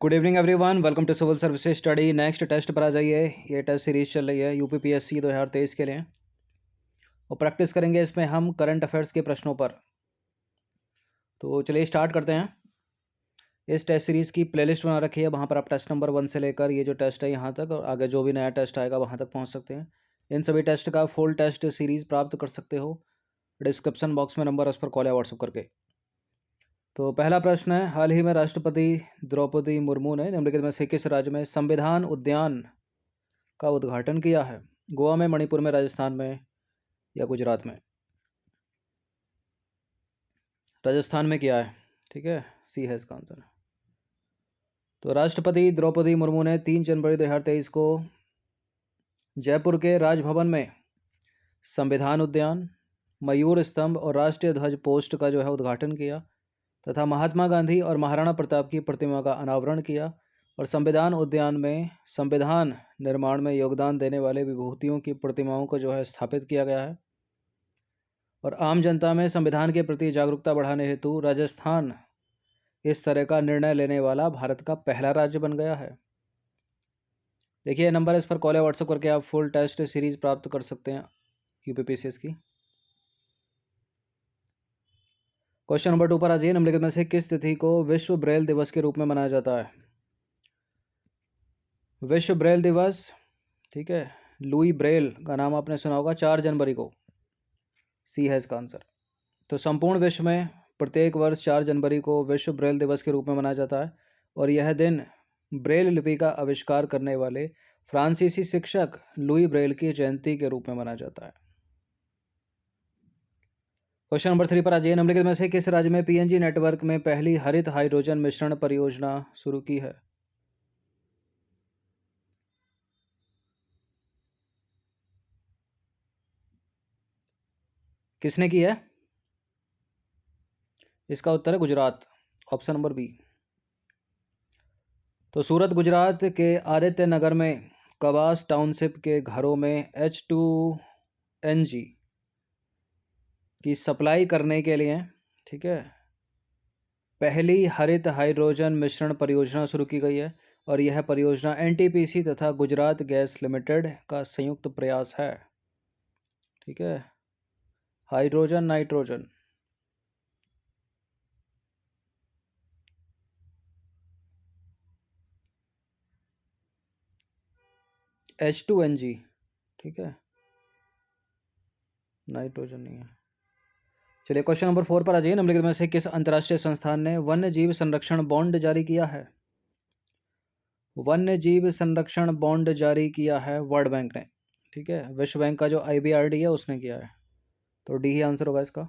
Good evening everyone, welcome to civil services study. Next test पर आ जाइए। ये टेस्ट सीरीज चल रही है यूपीपीएससी 2023 के लिए और प्रैक्टिस करेंगे इसमें हम करंट अफेयर्स के प्रश्नों पर। तो चलिए स्टार्ट करते हैं। इस टेस्ट सीरीज़ की प्लेलिस्ट बना रखी है, वहाँ पर आप टेस्ट नंबर 1 से लेकर ये जो टेस्ट है यहाँ तक और आगे जो भी नया टेस्ट आएगा वहाँ तक पहुँच सकते हैं। इन सभी टेस्ट का फुल टेस्ट सीरीज़ प्राप्त कर सकते हो डिस्क्रिप्शन बॉक्स में नंबर उस पर कॉल या व्हाट्सअप करके। तो पहला प्रश्न है, हाल ही में राष्ट्रपति द्रौपदी मुर्मू ने निम्नलिखित में से किस राज्य में संविधान उद्यान का उद्घाटन किया है? गोवा में, मणिपुर में, राजस्थान में या गुजरात में? राजस्थान में किया है, ठीक है, सी है इसका आंसर। तो राष्ट्रपति द्रौपदी मुर्मू ने 3 जनवरी 2023 को जयपुर के राजभवन में संविधान उद्यान, मयूर स्तंभ और राष्ट्रीय ध्वज पोस्ट का जो है उद्घाटन किया तथा महात्मा गांधी और महाराणा प्रताप की प्रतिमा का अनावरण किया और संविधान उद्यान में संविधान निर्माण में योगदान देने वाले विभूतियों की प्रतिमाओं को जो है स्थापित किया गया है। और आम जनता में संविधान के प्रति जागरूकता बढ़ाने हेतु राजस्थान इस तरह का निर्णय लेने वाला भारत का पहला राज्य बन गया है। देखिए नंबर इस पर कॉल या व्हाट्सएप करके आप फुल टेस्ट सीरीज प्राप्त कर सकते हैं यूपीपीसीएस की। क्वेश्चन नंबर 2 पर आ जाइए। निम्नलिखित में से किस तिथि को विश्व ब्रेल दिवस के रूप में मनाया जाता है? विश्व ब्रेल दिवस, ठीक है, लुई ब्रेल का नाम आपने सुना होगा, 4 जनवरी को, सी है इसका आंसर। तो संपूर्ण विश्व में प्रत्येक वर्ष 4 जनवरी को विश्व ब्रेल दिवस के रूप में मनाया जाता है और यह दिन ब्रेल लिपि का आविष्कार करने वाले फ्रांसीसी शिक्षक लुई ब्रेल की जयंती के रूप में मनाया जाता है। क्वेश्चन नंबर 3 पर आ जाइए। निम्नलिखित में से किस राज्य में पीएनजी नेटवर्क में पहली हरित हाइड्रोजन मिश्रण परियोजना शुरू की है? किसने की है? इसका उत्तर है गुजरात, ऑप्शन नंबर बी। तो सूरत गुजरात के आदित्य नगर में कवास टाउनशिप के घरों में H2NG की सप्लाई करने के लिए, ठीक है, पहली हरित हाइड्रोजन मिश्रण परियोजना शुरू की गई है और यह परियोजना एनटीपीसी तथा गुजरात गैस लिमिटेड का संयुक्त प्रयास है, ठीक है। हाइड्रोजन नाइट्रोजन, H2NG, ठीक है, नाइट्रोजन नहीं है। चलिए क्वेश्चन नंबर 4 पर आ जाइए। निम्नलिखित में से किस अंतर्राष्ट्रीय संस्थान ने वन्य जीव संरक्षण बॉन्ड जारी किया है? वन्य जीव संरक्षण बॉन्ड जारी किया है वर्ल्ड बैंक ने, ठीक है। विश्व बैंक का जो IBRD है उसने किया है, तो डी ही आंसर होगा इसका।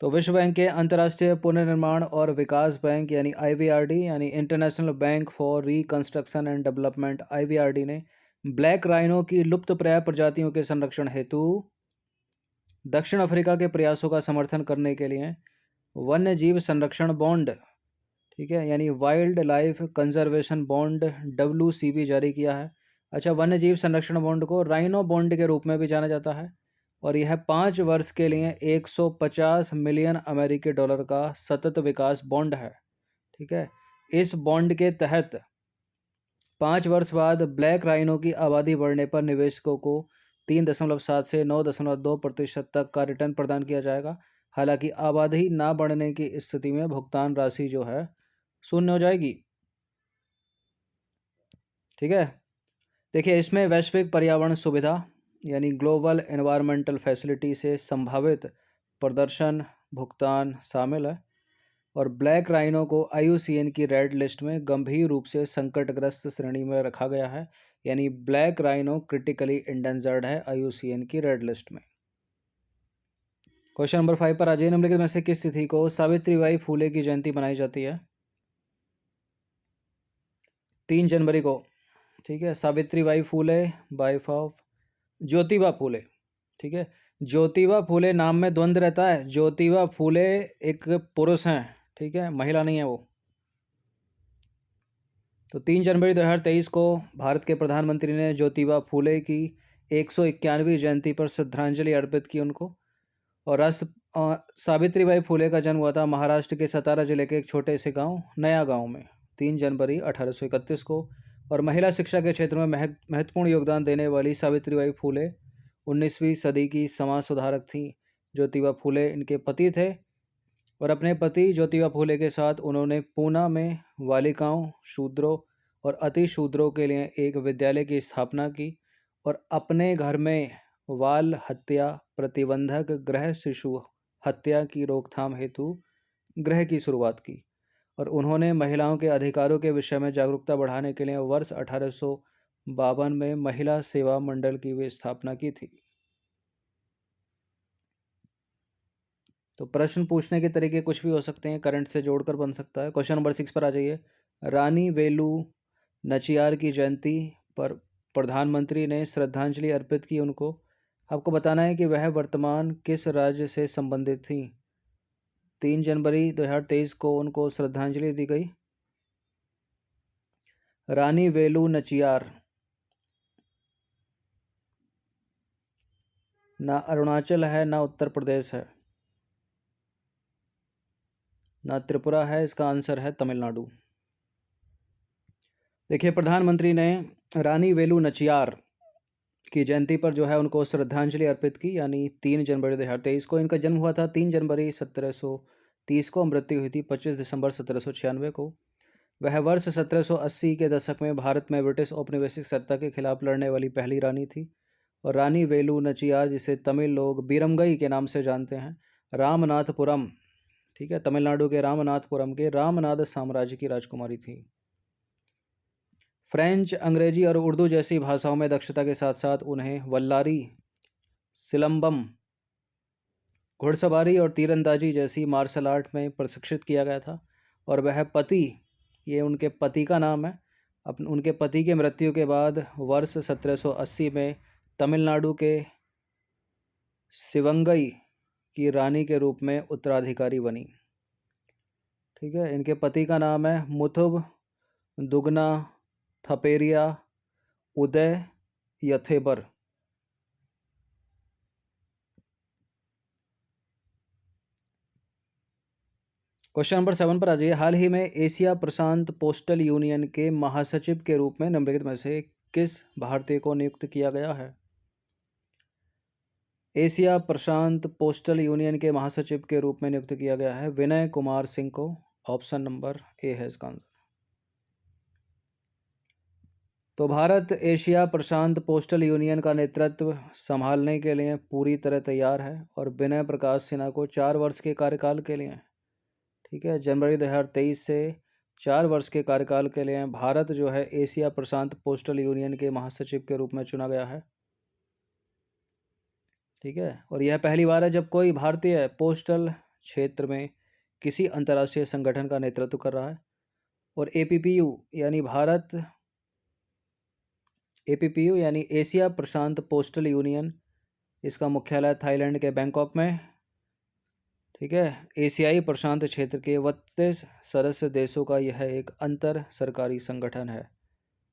तो विश्व बैंक के अंतर्राष्ट्रीय पुनर्निर्माण और विकास बैंक यानी IBRD यानी international bank for reconstruction and development IBRD ने ब्लैक राइनो की लुप्तप्राय प्रजातियों के संरक्षण हेतु दक्षिण अफ्रीका के प्रयासों का समर्थन करने के लिए वन्य जीव संरक्षण बॉन्ड, ठीक है, यानी wild life conservation bond WCB जारी किया है। अच्छा, वन्य जीव संरक्षण बॉन्ड को राइनो बॉन्ड के रूप में भी जाना जाता है और यह 5 वर्ष के लिए 150 मिलियन अमेरिकी डॉलर का सतत विकास बॉन्ड है, ठीक है। इस बॉन्ड के तहत 5 वर्ष बाद ब्लैक राइनो की आबादी बढ़ने पर निवेशकों को 3.7 से 9.2% तक का रिटर्न प्रदान किया जाएगा। हालांकि आबादी ना बढ़ने की स्थिति में भुगतान राशि जो है शून्य हो जाएगी, ठीक है। देखिए इसमें वैश्विक पर्यावरण सुविधा यानी ग्लोबल एनवायरमेंटल फैसिलिटी से संभावित प्रदर्शन भुगतान शामिल है और ब्लैक राइनो को IUCN की रेड लिस्ट में गंभीर रूप से संकटग्रस्त श्रेणी में रखा गया है, यानी ब्लैक राइनो क्रिटिकली इंडेंजर्ड है IUCN की रेड लिस्ट में। क्वेश्चन नंबर 5 पर आ जाइए। निम्नलिखित में से किस तिथि को सावित्रीबाई फूले की जयंती मनाई जाती है? 3 जनवरी को, ठीक है। सावित्रीबाई फूले, वाइफ ऑफ ज्योतिबा फूले, ठीक है। ज्योतिबा फूले नाम में द्वंद्व रहता है। ज्योतिबा फूले एक पुरुष हैं, ठीक है, महिला नहीं है वो। तो 3 जनवरी 2023 को भारत के प्रधानमंत्री ने ज्योतिबा फूले की 191वीं जयंती पर श्रद्धांजलि अर्पित की उनको। और सावित्रीबाई फूले का जन्म हुआ था महाराष्ट्र के सतारा जिले के एक छोटे से गांव नया गांव में, 3 जनवरी 1831 को। और महिला शिक्षा के क्षेत्र में महत्वपूर्ण योगदान देने वाली सावित्रीबाई फूले 19वीं सदी की समाज सुधारक थीं। ज्योतिबा फूले इनके पति थे और अपने पति ज्योतिबा फूले के साथ उन्होंने पूना में बालिकाओं, शूद्रों और अति शूद्रों के लिए एक विद्यालय की स्थापना की और अपने घर में बाल हत्या प्रतिबंधक गृह शिशु हत्या की रोकथाम हेतु गृह की शुरुआत की। और उन्होंने महिलाओं के अधिकारों के विषय में जागरूकता बढ़ाने के लिए वर्ष 1852 में महिला सेवा मंडल की भी स्थापना की थी। तो प्रश्न पूछने के तरीके कुछ भी हो सकते हैं, करंट से जोड़कर बन सकता है। क्वेश्चन नंबर 6 पर आ जाइए। रानी वेलु नचियार की जयंती पर प्रधानमंत्री ने श्रद्धांजलि अर्पित की उनको। आपको बताना है कि वह वर्तमान किस राज्य से संबंधित थी। 3 जनवरी 2023 को उनको श्रद्धांजलि दी गई। रानी वेलु नचियार ना अरुणाचल है, ना उत्तर प्रदेश है, ना त्रिपुरा है। इसका आंसर है तमिलनाडु। देखिए, प्रधानमंत्री ने रानी वेलु नचियार की जयंती पर जो है उनको श्रद्धांजलि अर्पित की, यानी 3 जनवरी 2023 को। इनका जन्म हुआ था 3 जनवरी 1730 को, मृत्यु हुई थी 25 दिसंबर 1796 को। वह वर्ष 1780 के दशक में भारत में ब्रिटिश औपनिवेशिक सत्ता के खिलाफ लड़ने वाली पहली रानी थी। और रानी वेलु नचियार, जिसे तमिल लोग बीरमगई के नाम से जानते हैं, रामनाथपुरम, ठीक है, तमिलनाडु के रामनाथपुरम के रामनाद साम्राज्य की राजकुमारी थी। फ्रेंच, अंग्रेजी और उर्दू जैसी भाषाओं में दक्षता के साथ साथ उन्हें वल्लारी, सिलम्बम, घुड़सवारी और तीरंदाजी जैसी मार्शल आर्ट में प्रशिक्षित किया गया था। और वह पति, ये उनके पति का नाम है, उनके पति के मृत्यु के बाद वर्ष 1780 में तमिलनाडु के शिवंगई की रानी के रूप में उत्तराधिकारी बनी। ठीक है, इनके पति का नाम है मुथुब दुगना थपेरिया उदय यथेबर। क्वेश्चन नंबर 7 पर आ जाइए। हाल ही में एशिया प्रशांत पोस्टल यूनियन के महासचिव के रूप में निम्नलिखित में से किस भारतीय को नियुक्त किया गया है। एशिया प्रशांत पोस्टल यूनियन के महासचिव के रूप में नियुक्त किया गया है विनय कुमार सिंह को। ऑप्शन नंबर ए है इसका आंसर। तो भारत एशिया प्रशांत पोस्टल यूनियन का नेतृत्व संभालने के लिए पूरी तरह तैयार है और विनय प्रकाश सिन्हा को 4 वर्ष के कार्यकाल के लिए, ठीक है, जनवरी 2023 से 4 वर्ष के कार्यकाल के लिए भारत जो है एशिया प्रशांत पोस्टल यूनियन के महासचिव के रूप में चुना गया है। ठीक है, और यह पहली बार है जब कोई भारतीय पोस्टल क्षेत्र में किसी अंतर्राष्ट्रीय संगठन का नेतृत्व कर रहा है। और एपीपीयू यानी एशिया प्रशांत पोस्टल यूनियन, इसका मुख्यालय थाईलैंड के बैंकॉक में। ठीक है, एशियाई प्रशांत क्षेत्र के 32 सदस्य देशों का यह एक अंतर सरकारी संगठन है,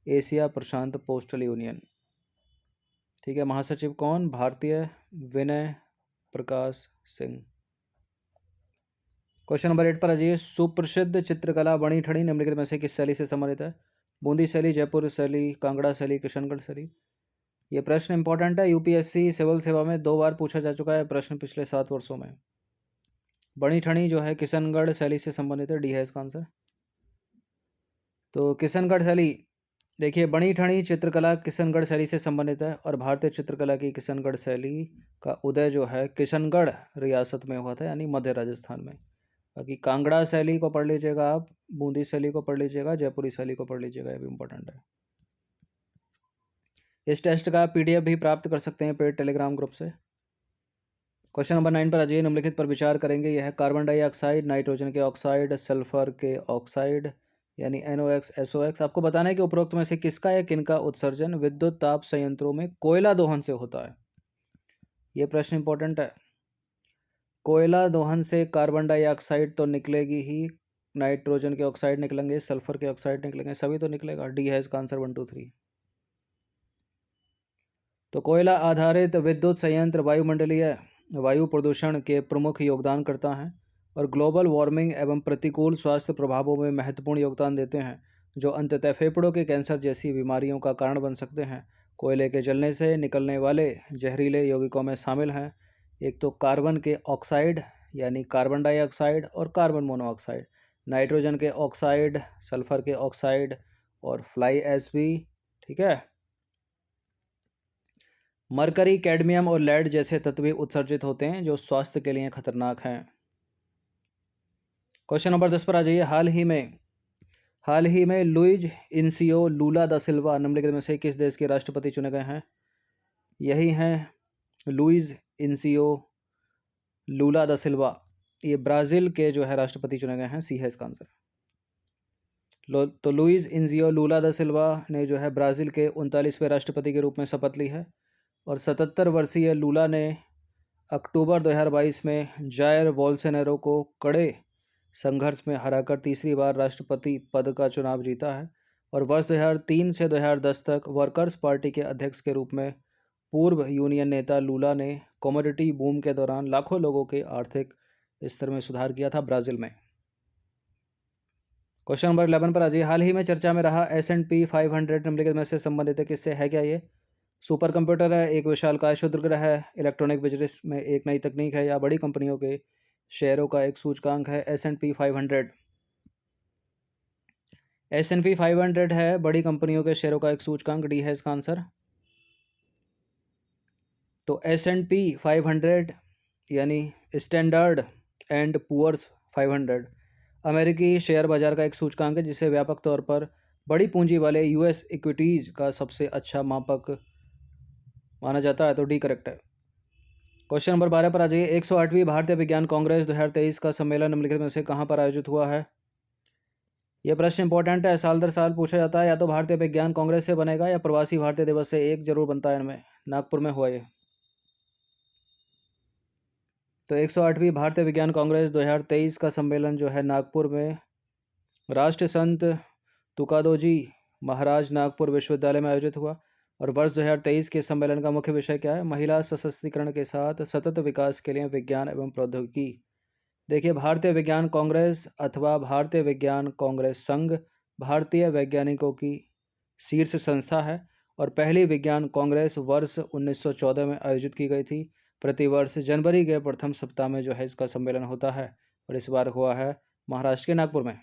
एशिया प्रशांत पोस्टल यूनियन। ठीक है, महासचिव कौन? भारतीय विनय प्रकाश सिंह। क्वेश्चन नंबर 8 पर आ जाइए। सुप्रसिद्ध चित्रकला बणी ठनी निम्नलिखित में से किस शैली से संबंधित है? बूंदी शैली, जयपुर शैली, कांगड़ा शैली, किशनगढ़ शैली। ये प्रश्न इंपॉर्टेंट है, यूपीएससी सिविल सेवा में 2 बार पूछा जा चुका है प्रश्न पिछले 7 वर्षों में। बणी ठनी जो है किशनगढ़ शैली से संबंधित है, डी है इसका आंसर। तो किशनगढ़ शैली, देखिए, बणी ठनी चित्रकला किशनगढ़ शैली से संबंधित है और भारतीय चित्रकला की किशनगढ़ शैली का उदय जो है किशनगढ़ रियासत में हुआ था, यानी मध्य राजस्थान में। बाकी कांगड़ा शैली को पढ़ लीजिएगा आप, बूंदी शैली को पढ़ लीजिएगा, जयपुरी शैली को पढ़ लीजिएगा, ये भी इंपॉर्टेंट है। इस टेस्ट का पीडीएफ भी प्राप्त कर सकते हैं पेड टेलीग्राम ग्रुप से। क्वेश्चन नंबर 9 पर आ जाइए। निम्नलिखित पर विचार करेंगे। यह कार्बन डाइऑक्साइड, नाइट्रोजन के ऑक्साइड, सल्फर के ऑक्साइड यानी NOx, SOx। आपको बताना है कि उपरोक्त में से किसका या किनका उत्सर्जन विद्युत ताप संयंत्रों में कोयला दोहन से होता है। यह प्रश्न इंपॉर्टेंट है। कोयला दोहन से कार्बन डाइऑक्साइड तो निकलेगी ही, नाइट्रोजन के ऑक्साइड निकलेंगे, सल्फर के ऑक्साइड निकलेंगे, सभी तो निकलेगा। डी है इसका आंसर 1 2 3। तो कोयला आधारित विद्युत संयंत्र वायुमंडलीय वायु प्रदूषण के प्रमुख योगदान करता है और ग्लोबल वार्मिंग एवं प्रतिकूल स्वास्थ्य प्रभावों में महत्वपूर्ण योगदान देते हैं, जो अंततः फेफड़ों के कैंसर जैसी बीमारियों का कारण बन सकते हैं। कोयले के जलने से निकलने वाले जहरीले यौगिकों में शामिल हैं एक तो कार्बन के ऑक्साइड यानी कार्बन डाइऑक्साइड और कार्बन मोनोऑक्साइड, नाइट्रोजन के ऑक्साइड, सल्फर के ऑक्साइड और फ्लाई ऐश भी। ठीक है, मरकरी, कैडमियम और लेड जैसे तत्व भी उत्सर्जित होते हैं जो स्वास्थ्य के लिए खतरनाक हैं। क्वेश्चन नंबर 10 पर आ जाइए। हाल ही में लुइज इनसियो लूला दा सिल्वा निम्नलिखित में से किस देश के राष्ट्रपति चुने गए हैं? यही हैं लुइज इनसियो लूला दा सिल्वा, ये ब्राज़ील के जो है राष्ट्रपति चुने गए हैं। सी है इसका आंसर। तो लुइज इनजियो लूला दा सिल्वा ने जो है ब्राज़ील के 39वें राष्ट्रपति के रूप में शपथ ली है और 77 वर्षीय लूला ने अक्टूबर 2022 में जायर बोल्सोनारो को कड़े संघर्ष में हराकर तीसरी बार राष्ट्रपति पद का चुनाव जीता है और वर्ष 2003 से 2010 तक वर्कर्स पार्टी के अध्यक्ष के रूप में पूर्व यूनियन नेता लूला ने कमोडिटी बूम के दौरान लाखों लोगों के आर्थिक स्तर में सुधार किया था ब्राज़ील में। क्वेश्चन नंबर 11 पर आ जाइए। हाल ही में चर्चा में रहा S&P 500 निम्नलिखित में से संबंधित है किससे? है क्या ये सुपर कंप्यूटर है, एक विशालकाय क्षुद्रग्रह है, इलेक्ट्रॉनिक बिजनेस में एक नई तकनीक है, या बड़ी कंपनियों के शेयरों का एक सूचकांक है? S&P 500 S&P 500 है बड़ी कंपनियों के शेयरों का एक सूचकांक। डी है इसका आंसर। तो S&P 500 यानी स्टैंडर्ड एंड पुअर्स 500 अमेरिकी शेयर बाजार का एक सूचकांक है जिसे व्यापक तौर पर बड़ी पूंजी वाले US इक्विटीज का सबसे अच्छा मापक माना जाता है। तो डी करेक्ट है। क्वेश्चन नंबर 12 पर आ जाइए। 108वीं भारतीय विज्ञान कांग्रेस 2023 का सम्मेलन निम्नलिखित में से कहाँ पर आयोजित हुआ है? यह प्रश्न इंपॉर्टेंट है, साल दर साल पूछा जाता है। या तो भारतीय विज्ञान कांग्रेस से बनेगा या प्रवासी भारतीय दिवस से, एक जरूर बनता है इनमें। नागपुर में हुआ ये। तो 108वीं भारतीय विज्ञान कांग्रेस 2023 का सम्मेलन जो है नागपुर में राष्ट्र संत तुकादोजी महाराज नागपुर विश्वविद्यालय में आयोजित हुआ और वर्ष 2023 के सम्मेलन का मुख्य विषय क्या है? महिला सशक्तिकरण के साथ सतत विकास के लिए विज्ञान एवं प्रौद्योगिकी। देखिए, भारतीय विज्ञान कांग्रेस अथवा भारतीय विज्ञान कांग्रेस संघ भारतीय वैज्ञानिकों की शीर्ष संस्था है और पहली विज्ञान कांग्रेस वर्ष 1914 में आयोजित की गई थी। प्रतिवर्ष जनवरी के प्रथम सप्ताह में जो है इसका सम्मेलन होता है और इस बार हुआ है महाराष्ट्र के नागपुर में।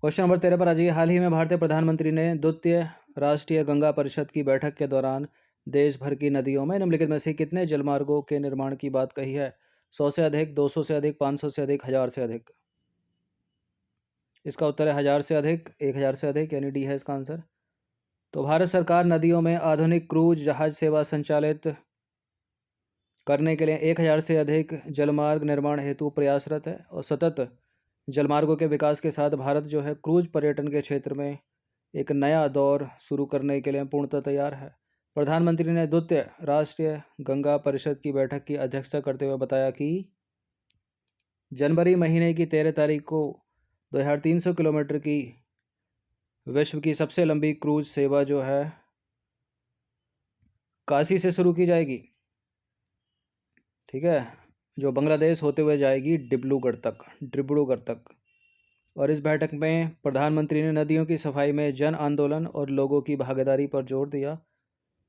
क्वेश्चन नंबर 13 पर आ जाइए। हाल ही में भारतीय प्रधानमंत्री ने द्वितीय राष्ट्रीय गंगा परिषद की बैठक के दौरान देश भर की नदियों में निम्नलिखित में से कितने जलमार्गों के निर्माण की बात कही है? 100 से अधिक, 200 से अधिक, 500 से अधिक, 1000 से अधिक। इसका उत्तर है 1000 से अधिक, 1000 से अधिक, यानी डी है इसका आंसर। तो भारत सरकार नदियों में आधुनिक क्रूज जहाज सेवा संचालित करने के लिए 1000 से अधिक जलमार्ग निर्माण हेतु प्रयासरत है और सतत जलमार्गों के विकास के साथ भारत जो है क्रूज पर्यटन के क्षेत्र में एक नया दौर शुरू करने के लिए पूर्णतः तैयार है। प्रधानमंत्री ने द्वितीय राष्ट्रीय गंगा परिषद की बैठक की अध्यक्षता करते हुए बताया कि जनवरी महीने की 13 तारीख को 2300 किलोमीटर की विश्व की सबसे लंबी क्रूज सेवा जो है काशी से शुरू की जाएगी। ठीक है, जो बांग्लादेश होते हुए जाएगी डिब्रूगढ़ तक। और इस बैठक में प्रधानमंत्री ने नदियों की सफाई में जन आंदोलन और लोगों की भागीदारी पर जोर दिया।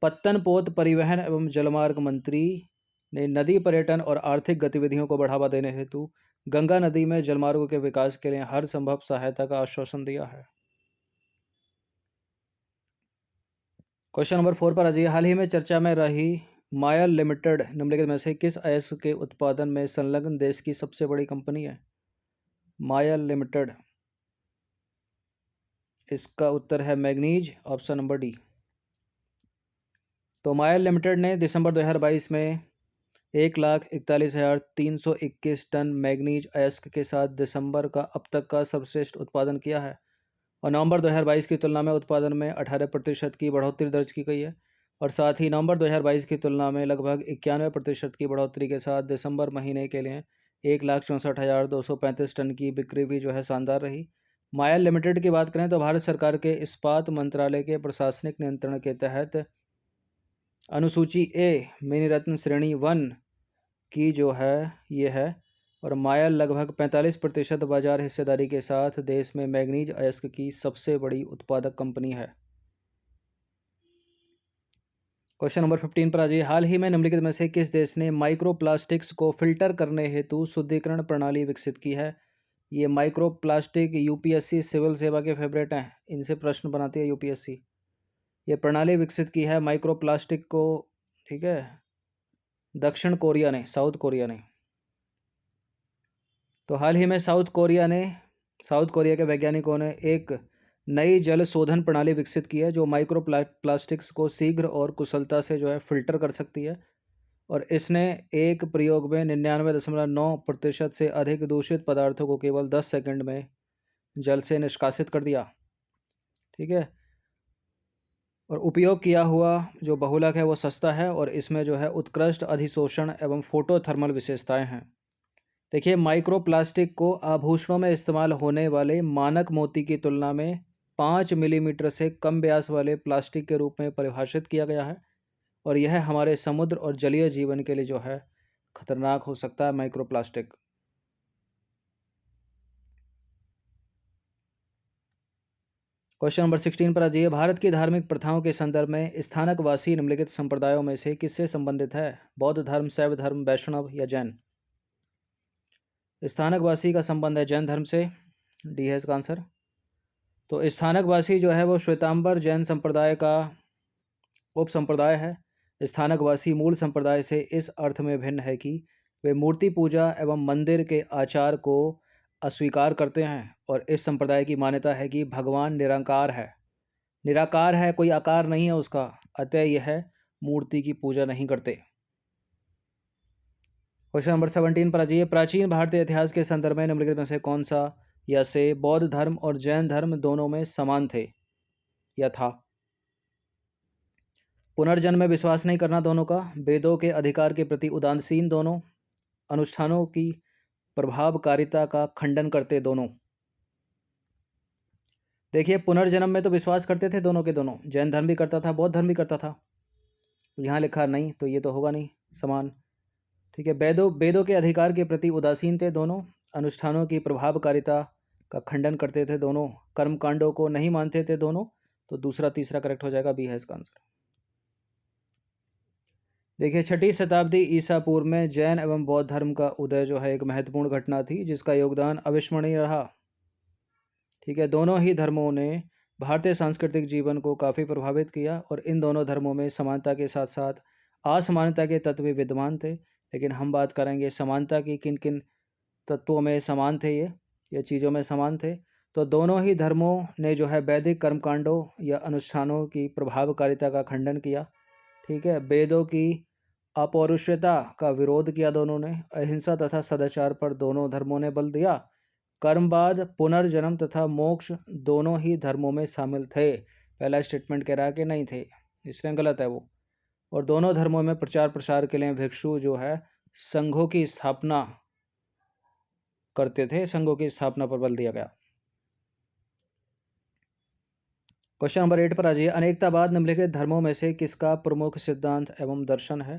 पत्तनपोत परिवहन एवं जलमार्ग मंत्री ने नदी पर्यटन और आर्थिक गतिविधियों को बढ़ावा देने हेतु गंगा नदी में जलमार्गों के विकास के लिए हर संभव सहायता का आश्वासन दिया है। क्वेश्चन नंबर 4 पर आ जाइए। हाल ही में चर्चा में रही मायल लिमिटेड निम्नलिखित में से किस अयस्क के उत्पादन में संलग्न देश की सबसे बड़ी कंपनी है? मायल लिमिटेड, इसका उत्तर है मैग्नीज, ऑप्शन नंबर डी। तो मायल लिमिटेड ने दिसंबर 2022 में 1,41,321 टन मैग्नीज अयस्क के साथ दिसंबर का अब तक का सर्वश्रेष्ठ उत्पादन किया है और नवंबर 2022 की तुलना में उत्पादन में 18% की बढ़ोतरी दर्ज की गई है और साथ ही नवंबर 2022 की तुलना में लगभग 91% की बढ़ोतरी के साथ दिसंबर महीने के लिए 1,64,235 टन की बिक्री भी जो है शानदार रही। मायल लिमिटेड की बात करें तो भारत सरकार के इस्पात मंत्रालय के प्रशासनिक नियंत्रण के तहत अनुसूची ए मिनी रत्न श्रेणी 1 की जो है ये है, और माया लगभग 45% बाजार हिस्सेदारी के साथ देश में मैग्नीज अयस्क की सबसे बड़ी उत्पादक कंपनी है। क्वेश्चन नंबर 15 पर आ जाइए। हाल ही में निम्नलिखित में से किस देश ने माइक्रोप्लास्टिक्स को फिल्टर करने हेतु शुद्धिकरण प्रणाली विकसित की है? ये माइक्रोप्लास्टिक यूपीएससी सिविल सेवा के फेवरेट हैं, इनसे प्रश्न बनाती है यूपीएससी। ये प्रणाली विकसित की है माइक्रोप्लास्टिक को, ठीक है, दक्षिण कोरिया ने, साउथ कोरिया ने। तो हाल ही में साउथ कोरिया के वैज्ञानिकों ने एक नई जल शोधन प्रणाली विकसित की है जो माइक्रो प्लास्टिक्स को शीघ्र और कुशलता से जो है फिल्टर कर सकती है, और इसने एक प्रयोग में 99.9% से अधिक दूषित पदार्थों को केवल 10 सेकंड में जल से निष्कासित कर दिया। ठीक है, और उपयोग किया हुआ जो बहुलक है वो सस्ता है, और इसमें जो है उत्कृष्ट अधिशोषण एवं फोटोथर्मल विशेषताएं हैं। देखिए, माइक्रोप्लास्टिक को आभूषणों में इस्तेमाल होने वाले मानक मोती की तुलना में 5 मिलीमीटर से कम व्यास वाले प्लास्टिक के रूप में परिभाषित किया गया है, और यह हमारे समुद्र और जलीय जीवन के लिए जो है खतरनाक हो सकता है माइक्रोप्लास्टिक। क्वेश्चन नंबर 16 पर आ जाइए। भारत की धार्मिक प्रथाओं के संदर्भ में स्थानकवासी निम्नलिखित संप्रदायों में से किससे संबंधित है? बौद्ध धर्म, शैव धर्म, वैष्णव या जैन? स्थानकवासी का संबंध है जैन धर्म से, डी है इसका आंसर। तो स्थानकवासी जो है वो श्वेतांबर जैन संप्रदाय का उप संप्रदाय है। स्थानकवासी मूल संप्रदाय से इस अर्थ में भिन्न है कि वे मूर्ति पूजा एवं मंदिर के आचार को अस्वीकार करते हैं, और इस संप्रदाय की मान्यता है कि भगवान निराकार है, कोई आकार नहीं है उसका, अतः यह मूर्ति की पूजा नहीं करते। क्वेश्चन नंबर 17 पर आ जाइए। प्राचीन भारतीय इतिहास के संदर्भ में निम्नलिखित में से कौन सा या से बौद्ध धर्म और जैन धर्म दोनों में समान थे या था? पुनर्जन्म में विश्वास नहीं करना दोनों का, वेदों के अधिकार के प्रति उदासीन दोनों, अनुष्ठानों की प्रभावकारिता का खंडन करते दोनों। देखिए, पुनर्जन्म में तो विश्वास करते थे दोनों के दोनों, जैन धर्म भी करता था, बौद्ध धर्म भी करता था। यहाँ लिखा नहीं तो ये तो होगा नहीं समान। ठीक है, वेदों के अधिकार के प्रति उदासीन थे दोनों, अनुष्ठानों की प्रभावकारिता का खंडन करते थे दोनों, कर्मकांडों को नहीं मानते थे दोनों। तो दूसरा तीसरा करेक्ट हो जाएगा, बी है इसका आंसर। देखिए, 6ठी शताब्दी ईसा पूर्व में जैन एवं बौद्ध धर्म का उदय जो है एक महत्वपूर्ण घटना थी जिसका योगदान अविस्मरणीय रहा। ठीक है, दोनों ही धर्मों ने भारतीय सांस्कृतिक जीवन को काफ़ी प्रभावित किया, और इन दोनों धर्मों में समानता के साथ साथ असमानता के तत्व भी विद्यमान थे। लेकिन हम बात करेंगे समानता की, किन किन तत्वों में समान थे ये चीज़ों में समान थे। तो दोनों ही धर्मों ने जो है वैदिक कर्मकांडों या अनुष्ठानों की प्रभावकारिता का खंडन किया। ठीक है, वेदों की अपौरुषेयता का विरोध किया दोनों ने, अहिंसा तथा सदाचार पर दोनों धर्मों ने बल दिया, कर्मवाद, पुनर्जन्म तथा मोक्ष दोनों ही धर्मों में शामिल थे। पहला स्टेटमेंट कह रहा है कि नहीं थे, इसलिए गलत है वो। और दोनों धर्मों में प्रचार प्रसार के लिए भिक्षु जो है संघों की स्थापना करते थे, संघों की स्थापना पर बल दिया गया। क्वेश्चन नंबर 8 पर आ जाइए। अनेकतावाद निम्नलिखित धर्मों में से किसका प्रमुख सिद्धांत एवं दर्शन है?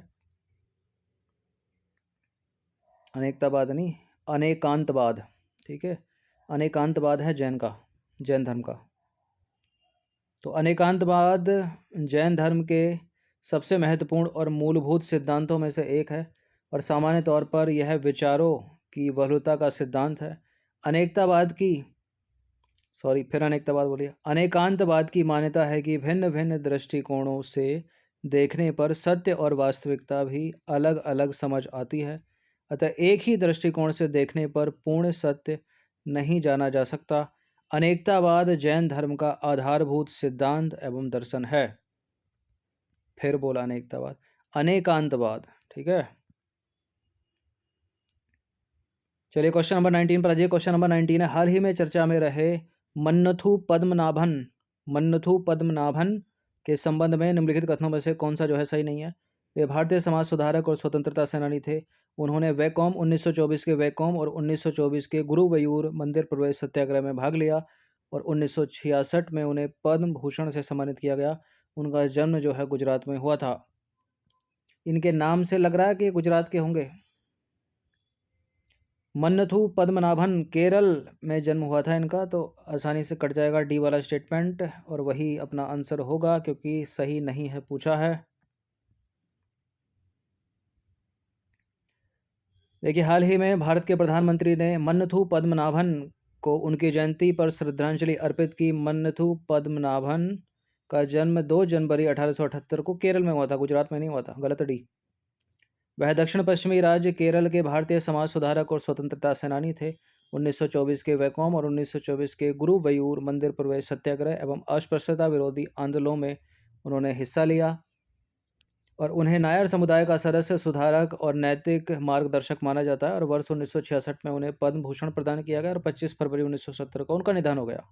अनेकतावाद नहीं, अनेकांतवाद। ठीक है, अनेकांतवाद है जैन धर्म का। तो अनेकांतवाद जैन धर्म के सबसे महत्वपूर्ण और मूलभूत सिद्धांतों में से एक है, और सामान्य तौर पर यह विचारों की बहुलता का सिद्धांत है। अनेकांतवाद की मान्यता है कि भिन्न भिन्न दृष्टिकोणों से देखने पर सत्य और वास्तविकता भी अलग अलग समझ आती है, अतः एक ही दृष्टिकोण से देखने पर पूर्ण सत्य नहीं जाना जा सकता। अनेकतावाद जैन धर्म का आधारभूत सिद्धांत एवं दर्शन है। फिर बोला अनेकतावाद, अनेकांतवाद। ठीक है, चलिए क्वेश्चन नंबर 19 पर आ जाइए। क्वेश्चन नंबर 19 है, हाल ही में चर्चा में रहे मन्नथु पद्मनाभन के संबंध में निम्नलिखित कथनों में से कौन सा जो है सही नहीं है? वे भारतीय समाज सुधारक और स्वतंत्रता सेनानी थे। उन्होंने वैकोम 1924 के वैकोम और 1924 के गुरुवयूर मंदिर प्रवेश सत्याग्रह में भाग लिया, और 1966 में उन्हें पद्म भूषण से सम्मानित किया गया। उनका जन्म जो है गुजरात में हुआ था। इनके नाम से लग रहा है कि गुजरात के होंगे। मन्नथु पद्मनाभन केरल में जन्म हुआ था इनका, तो आसानी से कट जाएगा डी वाला स्टेटमेंट और वही अपना आंसर होगा क्योंकि सही नहीं है पूछा है। देखिए, हाल ही में भारत के प्रधानमंत्री ने मन्नथु पद्मनाभन को उनकी जयंती पर श्रद्धांजलि अर्पित की। मन्नथु पद्मनाभन का जन्म 2 जनवरी 1878 को केरल में हुआ था, गुजरात में नहीं हुआ था, गलत डी। वह दक्षिण पश्चिमी राज्य केरल के भारतीय समाज सुधारक और स्वतंत्रता सेनानी थे। 1924 के वैकोम और 1924 के गुरुवयूर मंदिर प्रवेश सत्याग्रह एवं अस्पृश्यता विरोधी आंदोलनों में उन्होंने हिस्सा लिया और उन्हें नायर समुदाय का सदस्य, सुधारक और नैतिक मार्गदर्शक माना जाता है। और वर्ष 1966 में उन्हें पद्म भूषण प्रदान किया गया और 25 फरवरी 1970 को उनका निधन हो गया।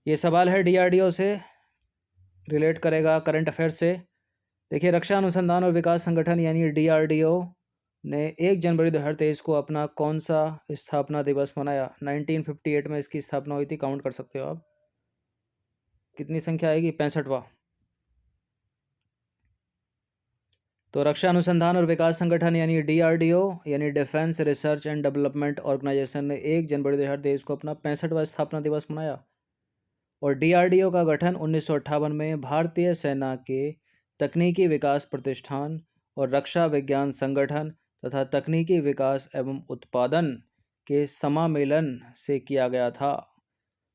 ये सवाल है डीआरडीओ से, रिलेट करेगा करंट अफेयर से। देखिए, रक्षा अनुसंधान और विकास संगठन यानी डीआरडीओ ने 1 जनवरी 2023 को अपना कौन सा स्थापना दिवस मनाया? 1958 में इसकी स्थापना हुई थी, काउंट कर सकते हो आप। कितनी संख्या आएगी? 65वां। तो रक्षा अनुसंधान और विकास संगठन यानी डीआरडीओ यानी defence research and development organisation ने 1 जनवरी 2023 को अपना 65वां स्थापना दिवस मनाया। और डीआरडीओ का गठन 1958 में भारतीय सेना के तकनीकी विकास प्रतिष्ठान और रक्षा विज्ञान संगठन तथा तकनीकी विकास एवं उत्पादन के समामेलन से किया गया था।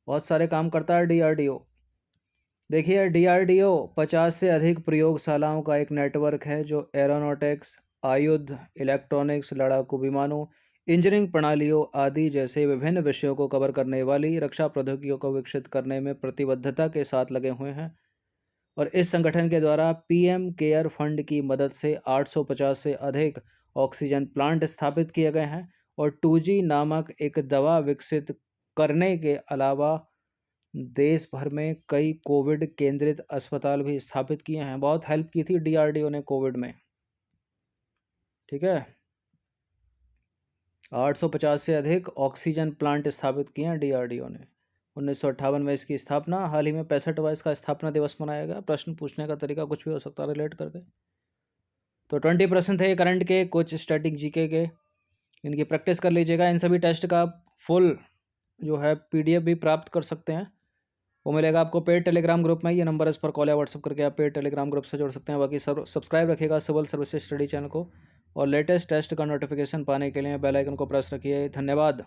बहुत सारे काम करता है डीआरडीओ। देखिए, डीआरडीओ 50 से अधिक प्रयोगशालाओं का एक नेटवर्क है जो एरोनॉटिक्स, आयुध, इलेक्ट्रॉनिक्स, लड़ाकू विमानों, इंजीनियरिंग प्रणालियों आदि जैसे विभिन्न विषयों को कवर करने वाली रक्षा प्रौद्योगिकियों को विकसित करने में प्रतिबद्धता के साथ लगे हुए हैं। और इस संगठन के द्वारा पीएम केयर फंड की मदद से 850 से अधिक ऑक्सीजन प्लांट स्थापित किए गए हैं और 2G नामक एक दवा विकसित करने के अलावा देश भर में कई कोविड केंद्रित अस्पताल भी स्थापित किए हैं। बहुत हेल्प की थी डीआरडीओ ने कोविड में, ठीक है। 850 से अधिक ऑक्सीजन प्लांट स्थापित किए हैं डीआरडीओ ने। 1958 में इसकी स्थापना। हाल ही में 65वां इसका स्थापना दिवस मनाया गया। प्रश्न पूछने का तरीका कुछ भी हो सकता है रिलेट करके। तो 20 प्रश्न थे करंट के, कुछ स्टैटिक जीके के, इनकी प्रैक्टिस कर लीजिएगा। इन सभी टेस्ट का फुल जो है पीडीएफ भी प्राप्त कर सकते हैं, वो मिलेगा आपको पेड टेलीग्राम ग्रुप में। ये नंबर इस पर कॉल या व्हाट्सअप करके आप पेड टेलीग्राम ग्रुप से जोड़ सकते हैं। बाकी सब्सक्राइब रखिएगा सिविल सर्विसेज स्टडी चैनल को और लेटेस्ट टेस्ट का नोटिफिकेशन पाने के लिए बेल आइकन को प्रेस रखिए। धन्यवाद।